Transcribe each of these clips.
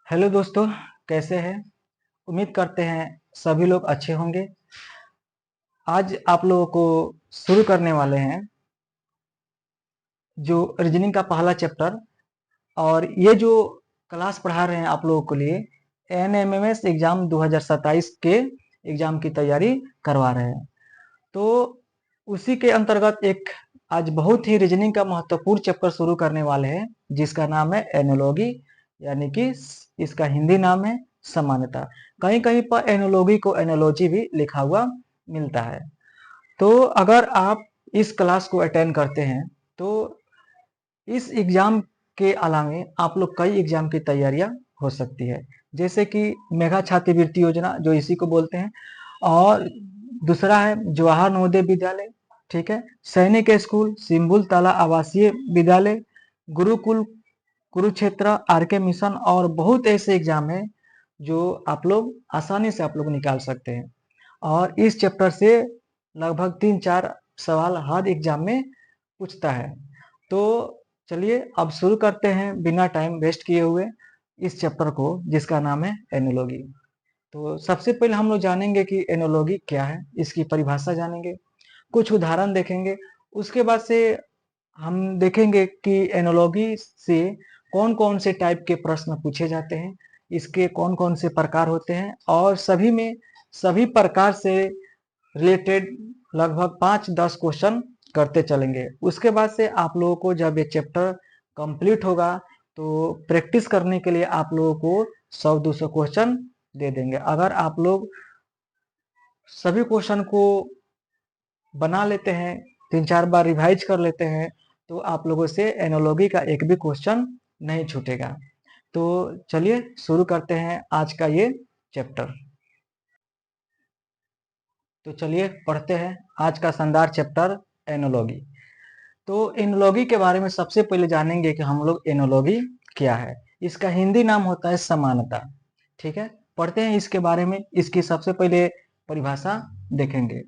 Hello दोस्तों, कैसे हैं? उम्मीद करते हैं सभी लोग अच्छे होंगे। आज आप लोगों को शुरू करने वाले हैं जो रीजनिंग का पहला चैप्टर। और ये जो क्लास पढ़ा रहे हैं आप लोगों के लिए एनएमएमएस एग्जाम 2027 के एग्जाम की तैयारी करवा रहे हैं। तो उसी के अंतर्गत एक आज बहुत ही रीजनिंग का महत्वपूर्ण चैप्टर शुरू करने वाले हैं जिसका नाम है एनोलॉगी, यानी कि इसका हिंदी नाम है समानता। कहीं कहीं पर एनोलॉगी को एनोलॉजी भी लिखा हुआ मिलता है। तो अगर आप इस क्लास को अटेंड करते हैं तो इस एग्जाम के अलावे आप लोग कई एग्जाम की तैयारियां हो सकती है, जैसे कि मेधा छात्रवृत्ति योजना जो इसी को बोलते हैं, और दूसरा है जवाहर नवोदय विद्यालय, ठीक है, सैनिक स्कूल, सिंबुल ताला आवासीय विद्यालय, गुरुकुल कुरुक्षेत्र, आरके मिशन, और बहुत ऐसे एग्जाम है जो आप लोग आसानी से आप लोग निकाल सकते हैं। और इस चैप्टर से लगभग 3-4 सवाल हर एग्जाम में पूछता है। तो चलिए अब शुरू करते हैं बिना टाइम वेस्ट किए हुए इस चैप्टर को जिसका नाम है एनोलॉगी। तो सबसे पहले हम लोग जानेंगे कि एनोलॉगी क्या है, इसकी परिभाषा जानेंगे, कुछ उदाहरण देखेंगे। उसके बाद से हम देखेंगे कि एनोलॉगी से कौन कौन से टाइप के प्रश्न पूछे जाते हैं, इसके कौन कौन से प्रकार होते हैं, और सभी में सभी प्रकार से रिलेटेड लगभग 5-10 क्वेश्चन करते चलेंगे। उसके बाद से आप लोगों को जब ये चैप्टर कंप्लीट होगा तो प्रैक्टिस करने के लिए आप लोगों को 100-200 क्वेश्चन दे देंगे। अगर आप लोग सभी क्वेश्चन को बना लेते हैं, 3-4 बार रिवाइज कर लेते हैं, तो आप लोगों से एनोलॉगी का एक भी क्वेश्चन नहीं छूटेगा। तो चलिए शुरू करते हैं आज का ये चैप्टर। तो चलिए पढ़ते हैं आज का शानदार चैप्टर एनोलॉगी। तो एनोलॉगी के बारे में सबसे पहले जानेंगे कि हम लोग एनोलॉगी क्या है। इसका हिंदी नाम होता है समानता, ठीक है। पढ़ते हैं इसके बारे में। इसकी सबसे पहले परिभाषा देखेंगे।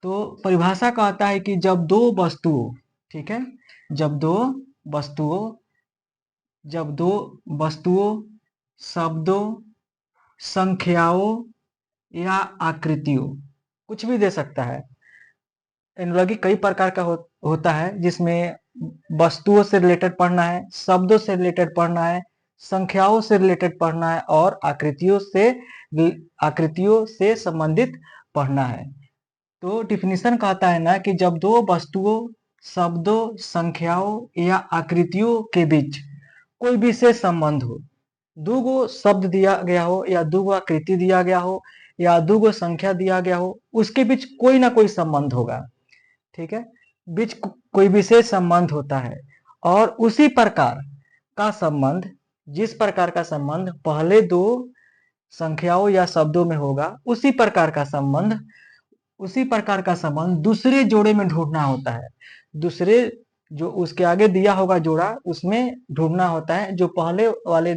तो परिभाषा कहता है कि जब दो वस्तुओं, ठीक है, जब दो वस्तुओं जब दो वस्तुओं, शब्दों, संख्याओं या आकृतियों, कुछ भी दे सकता है। एनोलॉगी कई प्रकार का होता है जिसमें वस्तुओं से रिलेटेड पढ़ना है, शब्दों से रिलेटेड पढ़ना है, संख्याओं से रिलेटेड पढ़ना है, और आकृतियों से संबंधित पढ़ना है। तो डिफिनीशन कहता है ना कि जब दो वस्तुओं, शब्दों, संख्याओं या आकृतियों के बीच कोई विशेष संबंध हो, दूगो शब्द दिया गया हो या दूगो आकृति दिया गया हो या दूगो संख्या दिया गया हो, उसके बीच कोई ना कोई संबंध होगा, ठीक है। बीच कोई विशेष संबंध होता है, और उसी प्रकार का संबंध, जिस प्रकार का संबंध पहले दो संख्याओं या शब्दों में होगा, उसी प्रकार का संबंध दूसरे जोड़े में ढूंढना होता है। दूसरे जो उसके आगे दिया होगा जोड़ा, उसमें ढूंढना होता है जो पहले वाले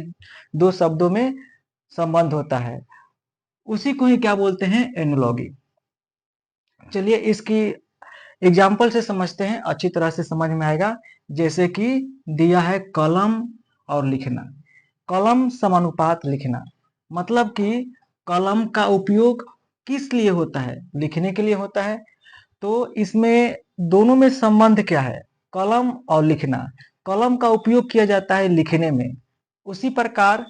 दो शब्दों में संबंध होता है। उसी को ही क्या बोलते हैं? एनोलॉगी। चलिए इसकी एग्जाम्पल से समझते हैं, अच्छी तरह से समझ में आएगा। जैसे कि दिया है कलम और लिखना। कलम समानुपात लिखना, मतलब कि कलम का उपयोग किस लिए होता है? लिखने के लिए होता है। तो इसमें दोनों में संबंध क्या है? कलम और लिखना। कलम का उपयोग किया जाता है लिखने में, उसी प्रकार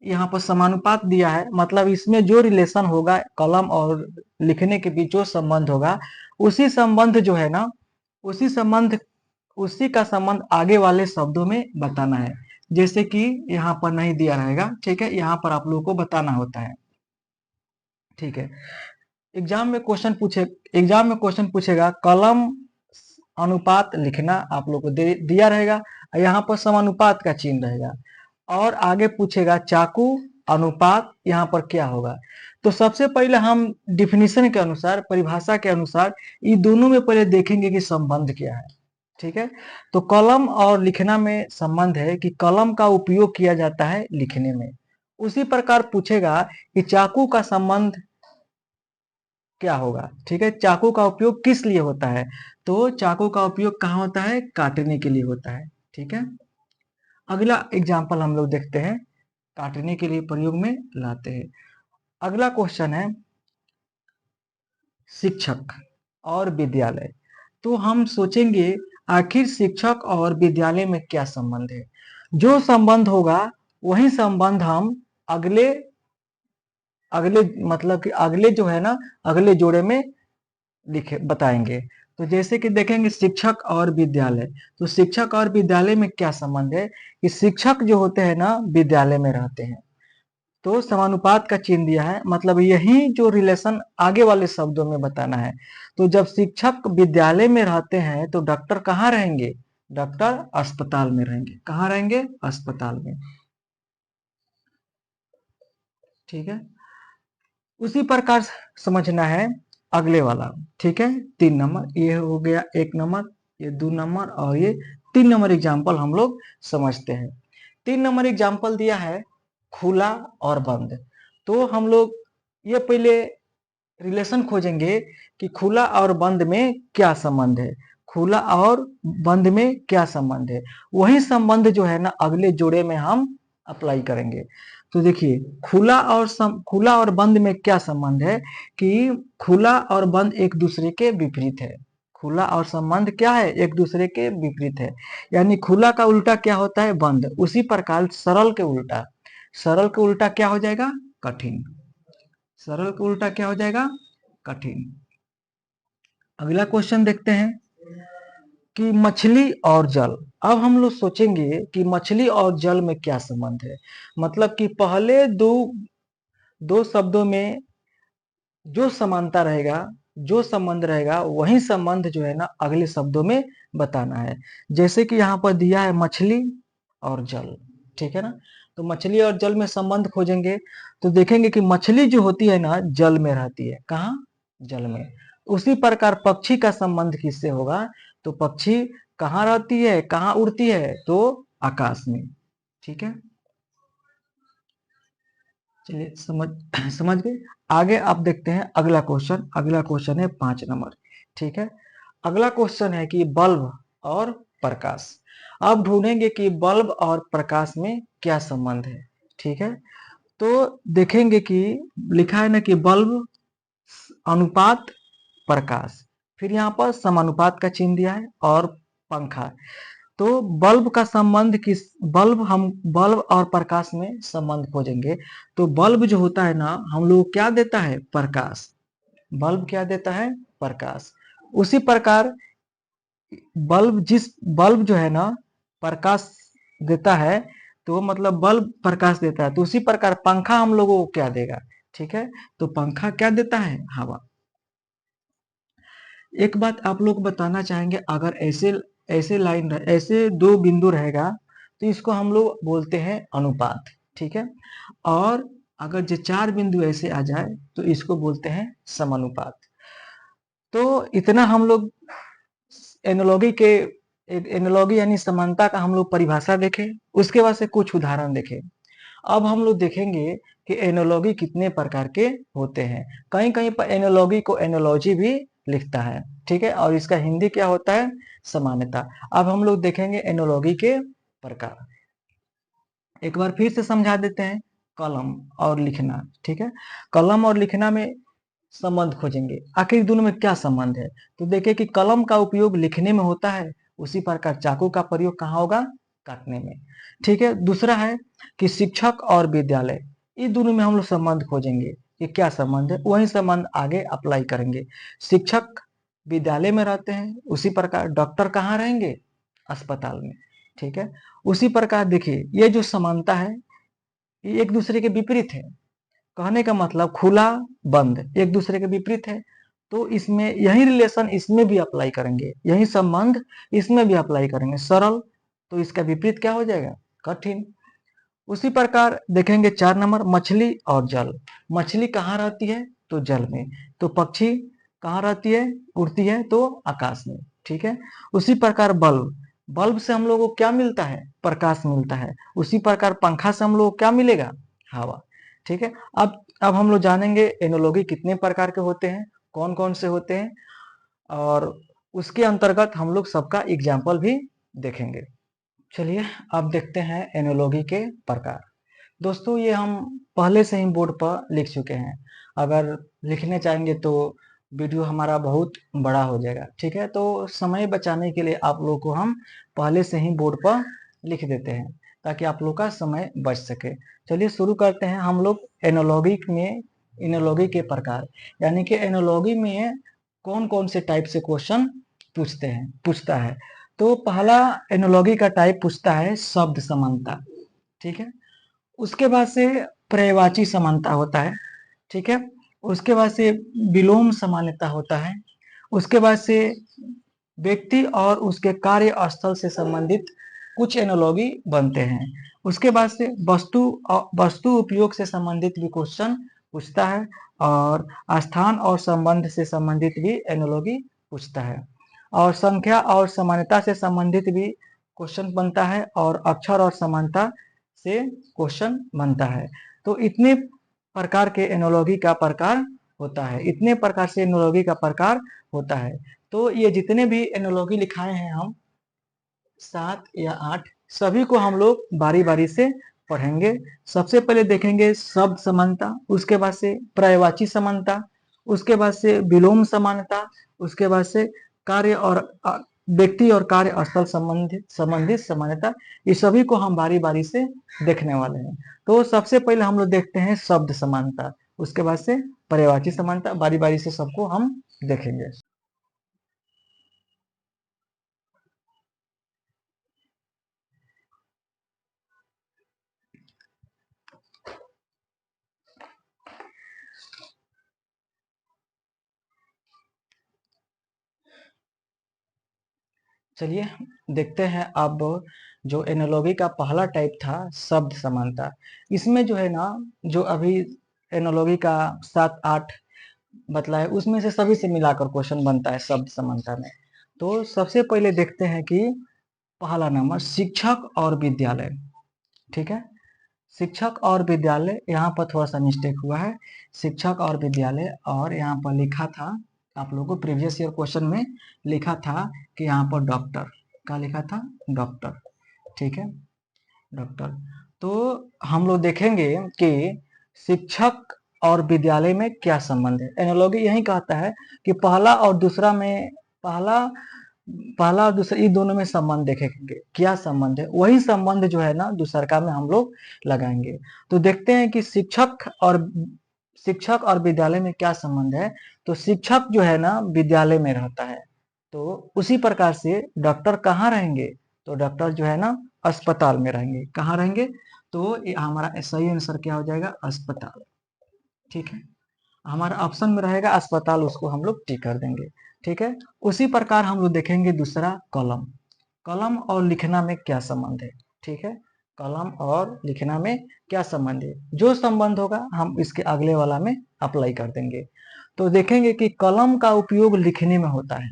यहाँ पर समानुपात दिया है, मतलब इसमें जो रिलेशन होगा कलम और लिखने के बीच जो संबंध होगा, उसी संबंध जो है ना, उसी का संबंध आगे वाले शब्दों में बताना है। जैसे कि यहाँ पर नहीं दिया रहेगा, ठीक है, यहाँ पर आप लोगों को बताना होता है, ठीक है। एग्जाम में क्वेश्चन पूछेगा कलम अनुपात लिखना, आप लोग को दिया रहेगा, यहाँ पर समानुपात का चिन्ह रहेगा, और आगे पूछेगा चाकू अनुपात, यहाँ पर क्या होगा। तो सबसे पहले हम डिफिनीशन के अनुसार, परिभाषा के अनुसार, ये दोनों में पहले देखेंगे कि संबंध क्या है, ठीक है। तो कलम और लिखना में संबंध है कि कलम का उपयोग किया जाता है लिखने में। उसी प्रकार पूछेगा कि चाकू का संबंध क्या होगा, ठीक है, चाकू का उपयोग किस लिए होता है? तो चाकू का उपयोग कहाँ होता है? काटने के लिए होता है, ठीक है। अगला एग्जाम्पल हम लोग देखते हैं। काटने के लिए प्रयोग में लाते हैं। अगला क्वेश्चन है शिक्षक और विद्यालय। तो हम सोचेंगे आखिर शिक्षक और विद्यालय में क्या संबंध है। जो संबंध होगा वही संबंध हम अगले अगले मतलब कि अगले जो है ना अगले जोड़े में लिखे बताएंगे। तो जैसे कि देखेंगे शिक्षक और विद्यालय। तो शिक्षक और विद्यालय में क्या संबंध है कि शिक्षक जो होते हैं ना विद्यालय में रहते हैं। तो समानुपात का चिन्ह दिया है, मतलब यही जो रिलेशन आगे वाले शब्दों में बताना है। तो जब शिक्षक विद्यालय में रहते हैं तो डॉक्टर कहाँ रहेंगे, डॉक्टर अस्पताल में रहेंगे। कहाँ रहेंगे, अस्पताल में। ठीक है, उसी प्रकार समझना है अगले वाला। ठीक है, 3 नंबर ये हो गया, 1 नंबर, ये 2 नंबर और ये 3 नंबर एग्जाम्पल हम लोग समझते हैं। 3 नंबर एग्जाम्पल दिया है खुला और बंद। तो हम लोग ये पहले रिलेशन खोजेंगे कि खुला और बंद में क्या संबंध है, खुला और बंद में क्या संबंध है। वही संबंध जो है ना अगले जोड़े में हम अप्लाई करेंगे। तो देखिए खुला और बंद में क्या संबंध है कि खुला और बंद एक दूसरे के विपरीत है। खुला और संबंध क्या है, एक दूसरे के विपरीत है। यानी खुला का उल्टा क्या होता है, बंद। उसी प्रकार सरल के उल्टा क्या हो जाएगा, कठिन। सरल का उल्टा क्या हो जाएगा, कठिन। अगला क्वेश्चन देखते हैं कि मछली और जल। अब हम लोग सोचेंगे कि मछली और जल में क्या संबंध है। मतलब कि पहले दो शब्दों में जो समानता रहेगा, जो संबंध रहेगा, वही संबंध जो है ना अगले शब्दों में बताना है। जैसे कि यहाँ पर दिया है मछली और जल। ठीक है ना, तो मछली और जल में संबंध खोजेंगे तो देखेंगे कि मछली जो होती है ना जल में रहती है। कहाँ, जल में। उसी प्रकार पक्षी का संबंध किससे होगा, तो पक्षी कहाँ रहती है, कहाँ उड़ती है, तो आकाश में। ठीक है, चलिए समझ गए। आगे आप देखते हैं अगला क्वेश्चन। अगला क्वेश्चन है 5 नंबर। ठीक है, अगला क्वेश्चन है कि बल्ब और प्रकाश। अब ढूंढेंगे कि बल्ब और प्रकाश में क्या संबंध है। ठीक है, तो देखेंगे कि लिखा है ना कि बल्ब अनुपात प्रकाश, फिर यहाँ पर समानुपात का चिन्ह दिया है और पंखा। तो बल्ब का संबंध किस, बल्ब और प्रकाश में संबंध खोजेंगे। तो बल्ब जो होता है ना हम लोग क्या देता है, प्रकाश। बल्ब क्या देता है, प्रकाश। उसी प्रकार बल्ब जो है ना प्रकाश देता है, तो मतलब बल्ब प्रकाश देता है। तो उसी प्रकार पंखा हम लोगों को क्या देगा। ठीक है, तो पंखा क्या देता है, हवा। एक बात आप लोग बताना चाहेंगे, अगर ऐसे 2 बिंदु रहेगा तो इसको हम लोग बोलते हैं अनुपात। ठीक है, और अगर जो 4 बिंदु ऐसे आ जाए तो इसको बोलते हैं समानुपात। तो इतना हम लोग एनालॉगी यानी समानता का हम लोग परिभाषा देखें, उसके बाद से कुछ उदाहरण देखें। अब हम लोग देखेंगे कि एनालॉगी कितने प्रकार के होते हैं। कहीं कहीं पर एनालॉगी को एनालॉजी भी लिखता है। ठीक है, और इसका हिंदी क्या होता है, समानता। अब हम लोग देखेंगे एनालॉगी के प्रकार। एक बार फिर से समझा देते हैं, कलम और लिखना। ठीक है, कलम और लिखना में संबंध खोजेंगे, आखिर दोनों में क्या संबंध है। तो देखिए कि कलम का उपयोग लिखने में होता है, उसी प्रकार चाकू का प्रयोग कहाँ होगा, काटने में। ठीक है, दूसरा है कि शिक्षक और विद्यालय, ये दोनों में हम लोग संबंध खोजेंगे कि क्या संबंध है, वही संबंध आगे अप्लाई करेंगे। शिक्षक विद्यालय में रहते हैं, उसी प्रकार डॉक्टर कहाँ रहेंगे, अस्पताल में। ठीक है, उसी प्रकार देखिए ये जो समानता है ये एक दूसरे के विपरीत है। कहने का मतलब खुला बंद एक दूसरे के विपरीत है, तो इसमें यही रिलेशन इसमें भी अप्लाई करेंगे, यही संबंध इसमें भी अप्लाई करेंगे। सरल, तो इसका विपरीत क्या हो जाएगा, कठिन। उसी प्रकार देखेंगे 4 नंबर मछली और जल। मछली कहाँ रहती है, तो जल में। तो पक्षी कहाँ रहती है, उड़ती है, तो आकाश में। ठीक है, उसी प्रकार बल्ब, बल्ब से हम लोगों को क्या मिलता है, प्रकाश मिलता है। उसी प्रकार पंखा से हम लोग को क्या मिलेगा, हवा। ठीक है, अब हम लोग जानेंगे एनोलॉगी कितने प्रकार के होते हैं, कौन कौन से होते हैं, और उसके अंतर्गत हम लोग सबका एग्जाम्पल भी देखेंगे। चलिए अब देखते हैं एनोलॉगी के प्रकार। दोस्तों ये हम पहले से ही बोर्ड पर लिख चुके हैं। अगर लिखने चाहेंगे तो वीडियो हमारा बहुत बड़ा हो जाएगा, ठीक है। तो समय बचाने के लिए आप लोगों को हम पहले से ही बोर्ड पर लिख देते हैं ताकि आप लोग का समय बच सके। चलिए शुरू करते हैं। हम लोग एनोलॉगी के प्रकार, यानी कि एनोलॉगी में कौन कौन से टाइप से क्वेश्चन पूछता है। तो पहला एनोलॉगी का टाइप पूछता है शब्द समानता, ठीक है। उसके बाद से पर्यायवाची समानता होता है, ठीक है। उसके बाद से विलोम समानता होता है। उसके बाद से व्यक्ति और उसके कार्य स्थल से संबंधित कुछ एनोलॉगी बनते हैं। उसके बाद से वस्तु उपयोग से संबंधित भी क्वेश्चन पूछता है, और स्थान और संबंध से संबंधित भी एनोलॉगी पूछता है, और संख्या और समानता से संबंधित भी क्वेश्चन बनता है, और अक्षर और समानता से क्वेश्चन बनता है। तो इतने प्रकार के एनोलॉगी का प्रकार होता है, इतने प्रकार से एनोलॉगी का प्रकार होता है। तो ये जितने भी एनोलॉगी लिखाए हैं हम 7 या 8, सभी को हम लोग बारी बारी से पढ़ेंगे। सबसे पहले देखेंगे शब्द समानता, उसके बाद से पर्यायवाची समानता, उसके बाद से विलोम समानता, उसके बाद से कार्य और व्यक्ति और कार्य स्थल संबंधित समानता। ये सभी को हम बारी बारी से देखने वाले हैं। तो सबसे पहले हम लोग देखते हैं शब्द समानता, उसके बाद से पर्यायवाची समानता, बारी बारी से सबको हम देखेंगे। चलिए देखते हैं अब। जो एनोलॉगी का पहला टाइप था शब्द समानता, इसमें जो है ना, जो अभी एनोलॉगी का 7 8 बतलाए उसमें से सभी से मिलाकर क्वेश्चन बनता है शब्द समानता में। तो सबसे पहले देखते हैं कि पहला नंबर शिक्षक और विद्यालय, ठीक है। शिक्षक और विद्यालय, यहाँ पर थोड़ा सा मिस्टेक हुआ है। शिक्षक और विद्यालय, और यहाँ पर लिखा था आप लोगों को प्रीवियस ईयर क्वेश्चन में लिखा था कि यहाँ पर डॉक्टर का लिखा था, डॉक्टर, ठीक है, डॉक्टर। तो हम लोग देखेंगे कि शिक्षक और विद्यालय में क्या संबंध है। एनालॉजी यही कहता है कि पहला और दूसरा में, पहला पहला और दूसरा, ये दोनों में संबंध देखेंगे क्या संबंध है, वही संबंध जो है ना दूसरका में हम लोग लगाएंगे। तो देखते हैं कि शिक्षक और विद्यालय में क्या संबंध है। तो शिक्षक जो है ना विद्यालय में रहता है, तो उसी प्रकार से डॉक्टर कहाँ रहेंगे, तो डॉक्टर जो है ना अस्पताल में रहेंगे। कहाँ रहेंगे, तो हमारा सही आंसर क्या हो जाएगा, अस्पताल, ठीक है। हमारा ऑप्शन में रहेगा अस्पताल, उसको हम लोग टिक कर देंगे, ठीक है। उसी प्रकार हम लोग देखेंगे दूसरा कलम। कलम और लिखना में क्या संबंध है, ठीक है। कलम और लिखना में क्या संबंध है, जो संबंध होगा हम इसके अगले वाला में अप्लाई कर देंगे। तो देखेंगे कि कलम का उपयोग लिखने में होता है,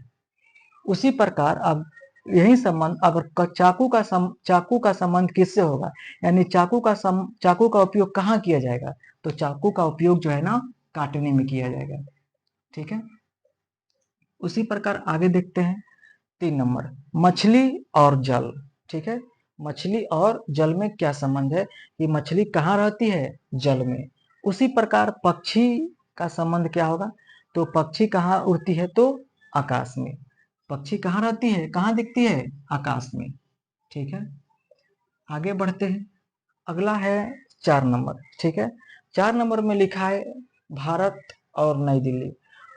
उसी प्रकार अब यही संबंध अगर चाकू का संबंध किससे होगा, यानी चाकू का उपयोग कहाँ किया जाएगा, तो चाकू का उपयोग जो है ना काटने में किया जाएगा, ठीक है। उसी प्रकार आगे देखते हैं 3 नंबर मछली और जल, ठीक है। मछली और जल में क्या संबंध है, कि मछली कहाँ रहती है, जल में। उसी प्रकार पक्षी का संबंध क्या होगा, तो पक्षी कहाँ उड़ती है, तो आकाश में। पक्षी कहाँ रहती है, कहाँ दिखती है, आकाश में, ठीक है। आगे बढ़ते हैं। अगला है 4 नंबर, ठीक है। 4 नंबर में लिखा है भारत और नई दिल्ली।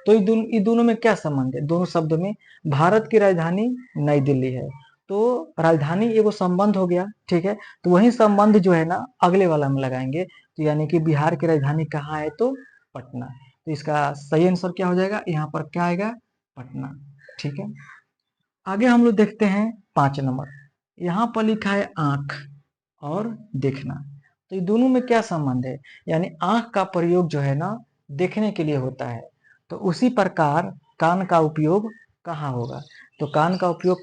तो ये दोनों में क्या संबंध है, दोनों शब्द में। भारत की राजधानी नई दिल्ली है, तो राजधानी एगो संबंध हो गया, ठीक है। तो वही संबंध जो है ना अगले वाला में लगाएंगे, तो यानी कि बिहार की राजधानी कहाँ है, तो पटना। तो इसका सही आंसर क्या हो जाएगा, यहाँ पर क्या आएगा, पटना, ठीक है। आगे हम लोग देखते हैं 5 नंबर। यहाँ पर लिखा है आंख और देखना। तो ये दोनों में क्या संबंध है, यानी आंख का प्रयोग जो है ना देखने के लिए होता है, तो उसी प्रकार कान का उपयोग कहाँ होगा, तो कान का उपयोग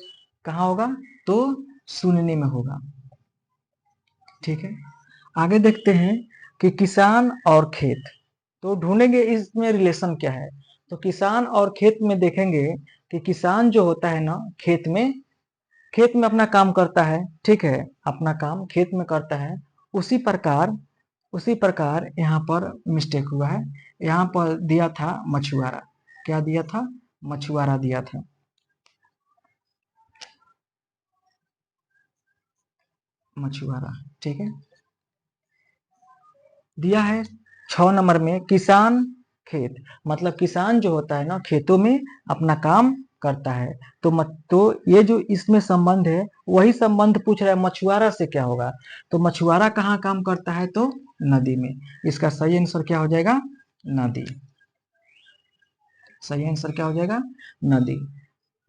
कहाँ होगा, तो सुनने में होगा, ठीक है। आगे देखते हैं कि किसान और खेत, तो ढूंढेंगे इसमें रिलेशन क्या है। तो किसान और खेत में देखेंगे कि किसान जो होता है ना खेत में अपना काम करता है, ठीक है, अपना काम खेत में करता है। उसी प्रकार उसी प्रकार यहाँ पर मिस्टेक हुआ है, यहाँ पर दिया था मछुआरा। क्या दिया था? मछुआरा दिया था। मछुआरा, ठीक है। दिया है 6 नंबर में किसान खेत, मतलब किसान जो होता है ना, खेतों में अपना काम करता है। तो ये जो इसमें संबंध है, वही संबंध पूछ रहा है मछुआरा से क्या होगा। तो मछुआरा कहाँ काम करता है? तो नदी में। इसका सही आंसर क्या हो जाएगा? नदी। सही आंसर क्या हो जाएगा? नदी।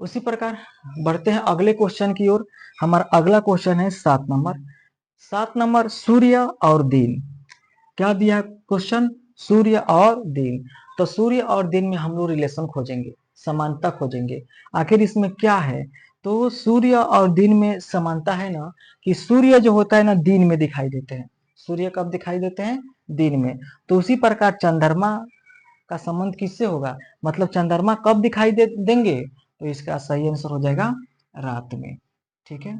उसी प्रकार बढ़ते हैं अगले क्वेश्चन की ओर। हमारा अगला क्वेश्चन है 7 नंबर। 7 नंबर सूर्य और दिन। क्या दिया क्वेश्चन? सूर्य और दिन। तो सूर्य और दिन में हम लोग रिलेशन खोजेंगे, समानता खोजेंगे। आखिर इसमें क्या है? तो सूर्य और दिन में समानता है ना, कि सूर्य जो होता है ना दिन में दिखाई देते हैं। सूर्य कब दिखाई देते हैं? दिन में। तो उसी प्रकार चंद्रमा का संबंध किससे होगा? मतलब चंद्रमा कब दिखाई देंगे? तो इसका सही आंसर हो जाएगा रात में। ठीक है,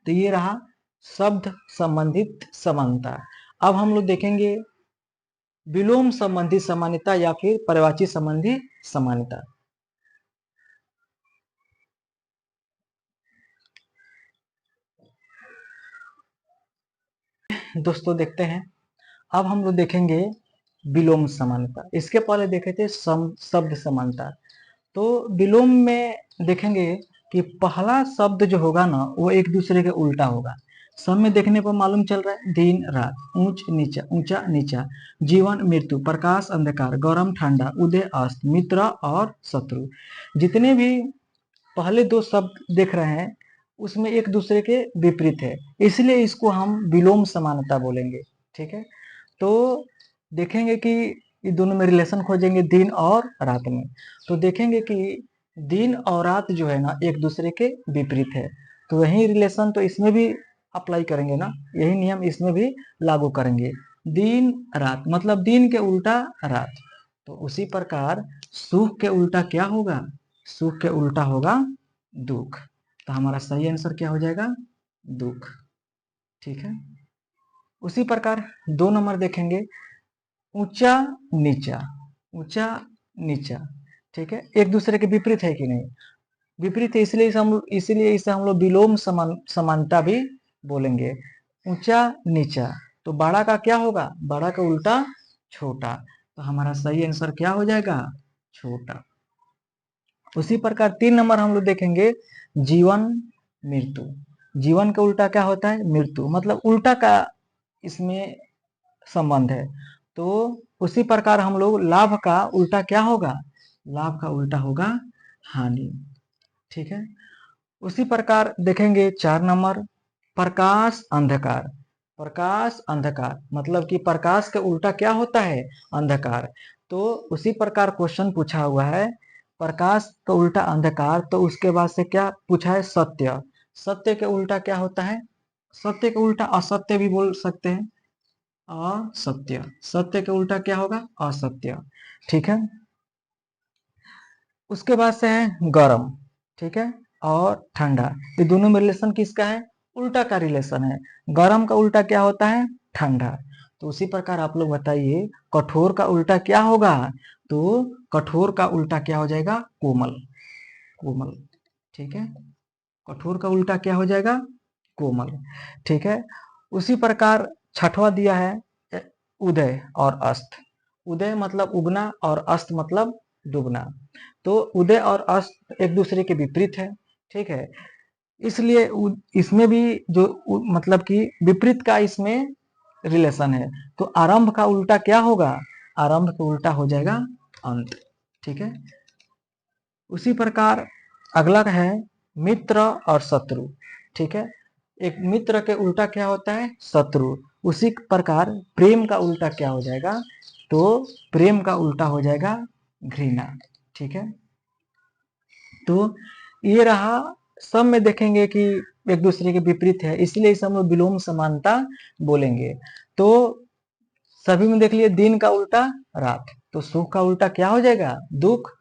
तो ये रहा शब्द संबंधित समानता। अब हम लोग देखेंगे विलोम संबंधी समानता या फिर पर्यायवाची संबंधी समानता। दोस्तों देखते हैं, अब हम लोग देखेंगे विलोम समानता। इसके पहले देखे थे शब्द समानता। तो विलोम में देखेंगे कि पहला शब्द जो होगा ना, वो एक दूसरे के उल्टा होगा। सब में देखने पर मालूम चल रहा है, दिन रात, ऊंच नीचा, ऊंचा नीचा, जीवन मृत्यु, प्रकाश अंधकार, गरम ठंडा, उदय अस्त, मित्र और शत्रु। जितने भी पहले दो शब्द देख रहे हैं, उसमें एक दूसरे के विपरीत है, इसलिए इसको हम विलोम समानता बोलेंगे। ठीक है, तो देखेंगे कि ये दोनों में रिलेशन खोजेंगे दिन और रात में। तो देखेंगे कि दिन और रात जो है ना एक दूसरे के विपरीत है, तो वही रिलेशन तो इसमें भी अप्लाई करेंगे ना, यही नियम इसमें भी लागू करेंगे। दिन रात मतलब दिन के उल्टा रात। तो उसी प्रकार सुख के उल्टा क्या होगा? सुख के उल्टा होगा दुख। तो हमारा सही आंसर क्या हो जाएगा? दुख। ठीक है, उसी प्रकार 2 नंबर देखेंगे ऊंचा नीचा। ऊंचा नीचा, ठीक है, एक दूसरे के विपरीत है कि नहीं? विपरीत है, इसलिए इसे हम लोग विलोम समानता भी बोलेंगे। ऊंचा नीचा, तो बड़ा का क्या होगा? बड़ा का उल्टा छोटा। तो हमारा सही आंसर क्या हो जाएगा? छोटा। उसी प्रकार 3 नंबर हम लोग देखेंगे जीवन मृत्यु। जीवन का उल्टा क्या होता है? मृत्यु, मतलब उल्टा का इसमें संबंध है। तो उसी प्रकार हम लोग लाभ का उल्टा क्या होगा? लाभ का उल्टा होगा हानि। ठीक है, उसी प्रकार देखेंगे 4 नंबर प्रकाश अंधकार। प्रकाश अंधकार मतलब कि प्रकाश के उल्टा क्या होता है? अंधकार। तो उसी प्रकार क्वेश्चन पूछा हुआ है प्रकाश का उल्टा अंधकार, तो उसके बाद से क्या पूछा है? सत्य। सत्य के उल्टा क्या होता है? सत्य के उल्टा असत्य भी बोल सकते हैं। असत्य, सत्य के उल्टा क्या होगा? असत्य। ठीक है, उसके बाद से है गर्म, ठीक है, और ठंडा। ये दोनों में रिलेशन किसका है? उल्टा का रिलेशन है। गर्म का उल्टा क्या होता है? ठंडा। तो उसी प्रकार आप लोग बताइए कठोर का उल्टा क्या होगा? तो कठोर का उल्टा क्या हो जाएगा? कोमल। कोमल, ठीक है, कठोर का उल्टा क्या हो जाएगा? कोमल। ठीक है, उसी प्रकार छठवां दिया है उदय और अस्त। उदय मतलब उगना और अस्त मतलब डूबना। तो उदय और अस्त एक दूसरे के विपरीत है। ठीक है, इसलिए इसमें भी जो मतलब कि विपरीत का इसमें रिलेशन है। तो आरंभ का उल्टा क्या होगा? आरंभ का उल्टा हो जाएगा अंत। ठीक है, उसी प्रकार अगला है मित्र और शत्रु। ठीक है, एक मित्र के उल्टा क्या होता है? शत्रु। उसी प्रकार प्रेम का उल्टा क्या हो जाएगा? तो प्रेम का उल्टा हो जाएगा घृणा। ठीक है, तो ये रहा। सब में देखेंगे कि एक दूसरे के विपरीत है, इसलिए इसे हम लोग विलोम समानता बोलेंगे। तो सभी में देख लिए दिन का उल्टा रात, तो सुख का उल्टा क्या हो जाएगा? दुख।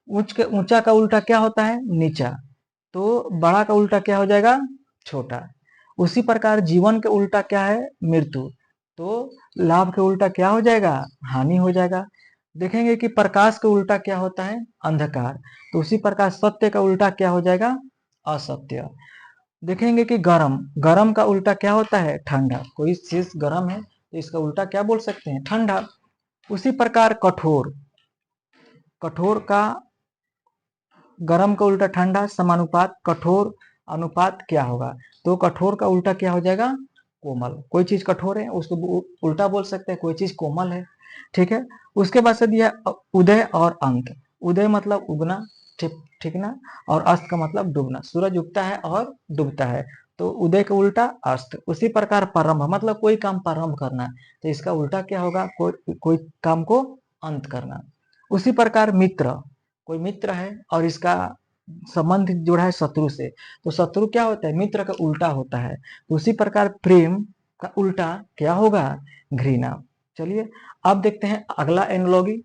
ऊंचा का उल्टा क्या होता है? नीचा। तो बड़ा का उल्टा क्या हो जाएगा? छोटा। उसी प्रकार जीवन के उल्टा क्या है? मृत्यु। तो लाभ के उल्टा क्या हो जाएगा, हानि हो जाएगा। देखेंगे कि प्रकाश का उल्टा क्या होता है, अंधकार। तो उसी प्रकार सत्य का उल्टा क्या हो जाएगा, असत्य। देखेंगे कि गरम, गरम का उल्टा क्या होता है, ठंडा। कोई चीज गरम है तो इसका उल्टा क्या बोल सकते हैं, ठंडा। उसी प्रकार कठोर, कठोर का गरम का उल्टा ठंडा, समानुपात कठोर अनुपात क्या होगा, तो कठोर का उल्टा क्या हो जाएगा, कोमल। कोई चीज कठोर है उसको उल्टा बोल सकते हैं, कोई चीज कोमल है। ठीक है। उसके बाद से दिया उदय और अंत। उदय मतलब उगना, ठीक ठीक ना। और अस्त का मतलब डूबना, सूरज उगता है और डूबता है, तो उदय का उल्टा अस्त। उसी प्रकार प्रारंभ मतलब कोई काम प्रारंभ करना, तो इसका उल्टा क्या होगा, कोई काम को अंत करना। उसी प्रकार मित्र, कोई मित्र है और इसका संबंध जुड़ा है शत्रु से, तो शत्रु क्या होता है, मित्र का उल्टा होता है। तो उसी प्रकार प्रेम का उल्टा क्या होगा, घृणा। चलिए अब देखते हैं अगला एनालॉगी।